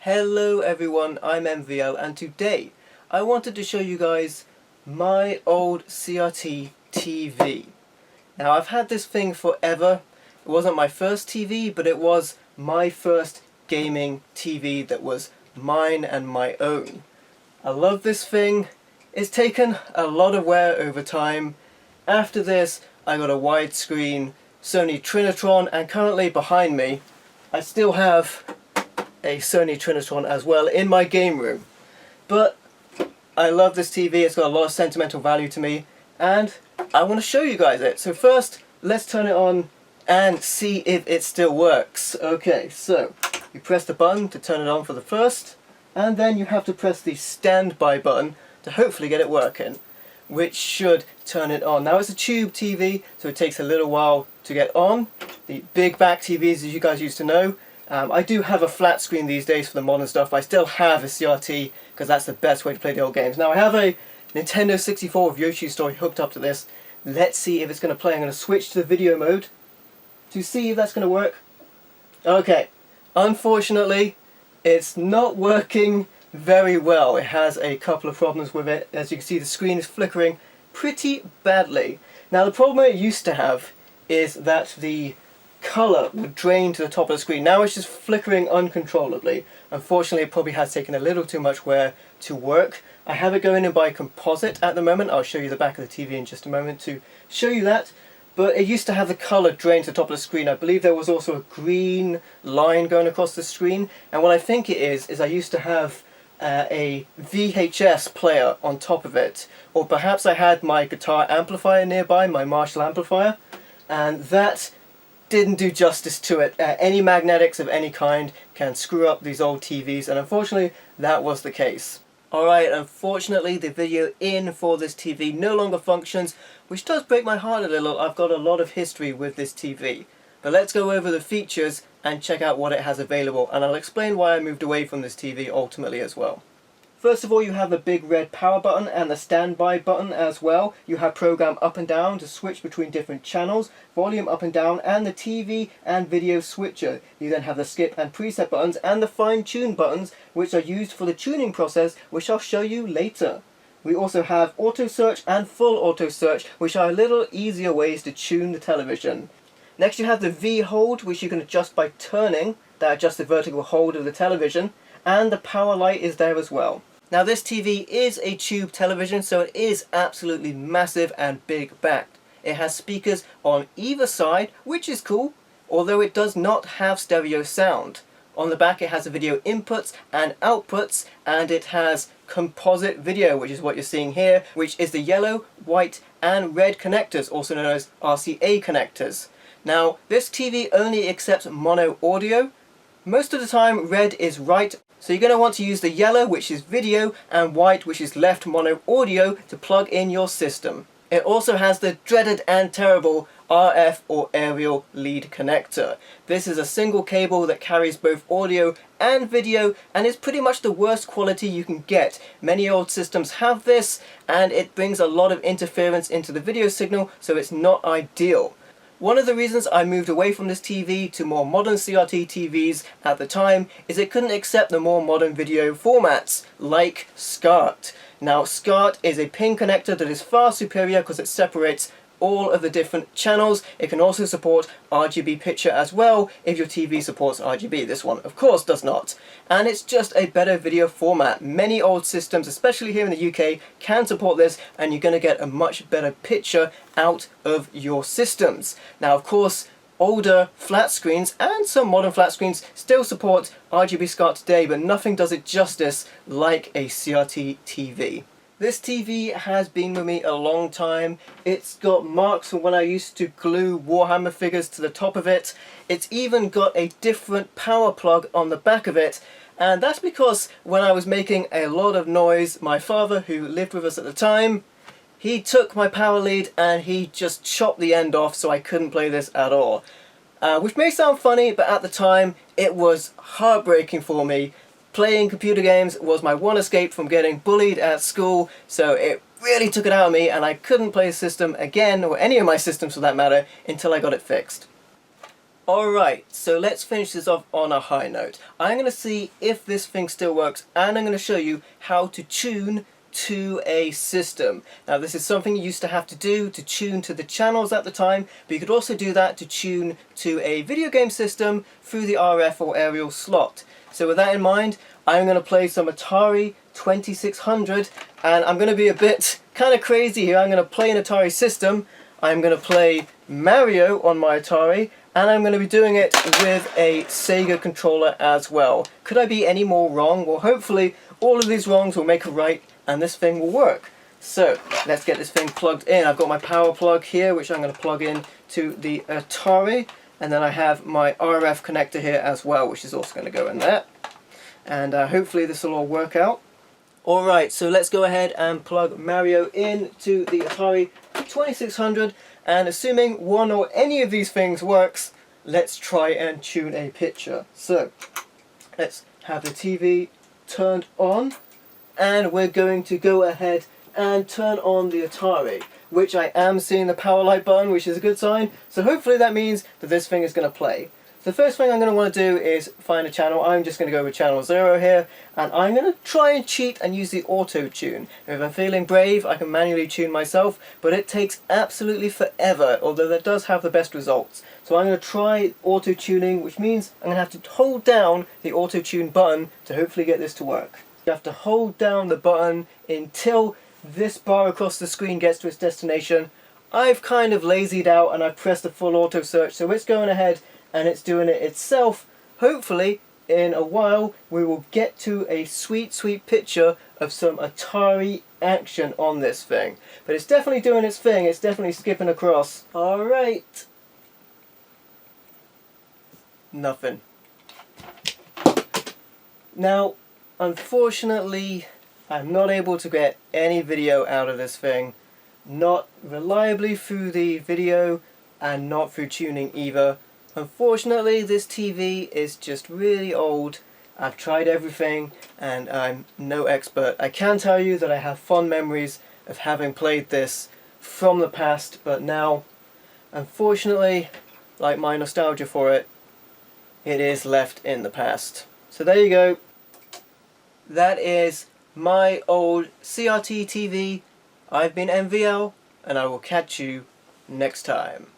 Hello everyone, I'm MVL and today I wanted to show you guys my old CRT TV. Now I've had this thing forever. It wasn't my first TV, but it was my first gaming TV that was mine and my own. I love this thing. It's taken a lot of wear over time. After this I got a widescreen Sony Trinitron, and currently behind me I still have a Sony Trinitron as well in my game room. But I love this TV, it's got a lot of sentimental value to me, and I want to show you guys it. So first, let's turn it on and see if it still works. Okay, so you press the button to turn it on for the first, and then you have to press the standby button to hopefully get it working, which should turn it on. Now it's a tube TV, so it takes a little while to get on. The big back TVs, as you guys used to know. I do have a flat screen these days for the modern stuff, but I still have a CRT because that's the best way to play the old games. Now I have a Nintendo 64 with Yoshi's Story hooked up to this. Let's see if it's going to play. I'm going to switch to the video mode to see if that's going to work. Okay, unfortunately it's not working very well. It has a couple of problems with it. As you can see, the screen is flickering pretty badly. Now the problem it used to have is that the colour would drain to the top of the screen. Now it's just flickering uncontrollably. Unfortunately, it probably has taken a little too much wear to work. I have it going in by composite at the moment. I'll show you the back of the TV in just a moment to show you that. But it used to have the colour drain to the top of the screen. I believe there was also a green line going across the screen. And what I think it is I used to have a VHS player on top of it. Or perhaps I had my guitar amplifier nearby, my Marshall amplifier. And that didn't do justice to it. Any magnetics of any kind can screw up these old TVs, and unfortunately that was the case. Alright, unfortunately the video in for this TV no longer functions, which does break my heart a little. I've got a lot of history with this TV. But let's go over the features and check out what it has available, and I'll explain why I moved away from this TV ultimately as well. First of all, you have the big red power button and the standby button as well. You have program up and down to switch between different channels, volume up and down, and the TV and video switcher. You then have the skip and preset buttons and the fine tune buttons, which are used for the tuning process, which I'll show you later. We also have auto search and full auto search, which are a little easier ways to tune the television. Next you have the V hold, which you can adjust by turning. That adjusts the vertical hold of the television, and the power light is there as well. Now this TV is a tube television, so it is absolutely massive and big backed. It has speakers on either side, which is cool, although it does not have stereo sound. On the back it has the video inputs and outputs, and it has composite video, which is what you're seeing here, which is the yellow, white and red connectors, also known as RCA connectors. Now this TV only accepts mono audio. Most of the time red is right, so you're going to want to use the yellow, which is video, and white, which is left mono audio, to plug in your system. It also has the dreaded and terrible RF or aerial lead connector. This is a single cable that carries both audio and video, and is pretty much the worst quality you can get. Many old systems have this, and it brings a lot of interference into the video signal, so it's not ideal. One of the reasons I moved away from this TV to more modern CRT TVs at the time is it couldn't accept the more modern video formats, like SCART. Now SCART is a pin connector that is far superior because it separates all of the different channels. It can also support RGB picture as well if your TV supports RGB. This one of course does not. And it's just a better video format. Many old systems, especially here in the UK, can support this, and you're going to get a much better picture out of your systems. Now of course older flat screens and some modern flat screens still support RGB SCART today, but nothing does it justice like a CRT TV. This TV has been with me a long time. It's got marks from when I used to glue Warhammer figures to the top of it. It's even got a different power plug on the back of it. And that's because when I was making a lot of noise, my father, who lived with us at the time, he took my power lead and he just chopped the end off, so I couldn't play this at all. Which may sound funny, but at the time it was heartbreaking for me. Playing computer games was my one escape from getting bullied at school, so it really took it out of me, and I couldn't play the system again, or any of my systems for that matter, until I got it fixed. Alright, so let's finish this off on a high note. I'm going to see if this thing still works, and I'm going to show you how to tune to a system. Now this is something you used to have to do to tune to the channels at the time, but you could also do that to tune to a video game system through the RF or aerial slot. So with that in mind, I'm going to play some Atari 2600, and I'm going to be a bit kind of crazy here. I'm going to play an Atari system, I'm going to play Mario on my Atari, and I'm going to be doing it with a Sega controller as well. Could I be any more wrong? Well, hopefully all of these wrongs will make a right and this thing will work. So let's get this thing plugged in. I've got my power plug here, which I'm going to plug in to the Atari, and then I have my RF connector here as well, which is also going to go in there. And hopefully this will all work out. Alright, so let's go ahead and plug Mario into the Atari 2600, and assuming one or any of these things works, let's try and tune a picture. So let's have the TV turned on, and we're going to go ahead and turn on the Atari, which I am seeing the power light button, which is a good sign. So hopefully that means that this thing is going to play. The first thing I'm going to want to do is find a channel. I'm just going to go with channel 0 here, and I'm going to try and cheat and use the auto tune. If I'm feeling brave, I can manually tune myself, but it takes absolutely forever, although that does have the best results. So I'm going to try auto tuning, which means I'm going to have to hold down the auto tune button to hopefully get this to work. You have to hold down the button until this bar across the screen gets to its destination. I've kind of lazied out and I've pressed the full auto search, so it's going ahead and it's doing it itself. Hopefully in a while we will get to a sweet picture of some Atari action on this thing. But it's definitely doing its thing, it's definitely skipping across. Alright. Nothing. Now, unfortunately, I'm not able to get any video out of this thing. Not reliably through the video and not through tuning either. Unfortunately, this TV is just really old. I've tried everything and I'm no expert. I can tell you that I have fond memories of having played this from the past, but now, unfortunately, like my nostalgia for it, it is left in the past. So there you go. That is my old CRT TV. I've been MVL, and I will catch you next time.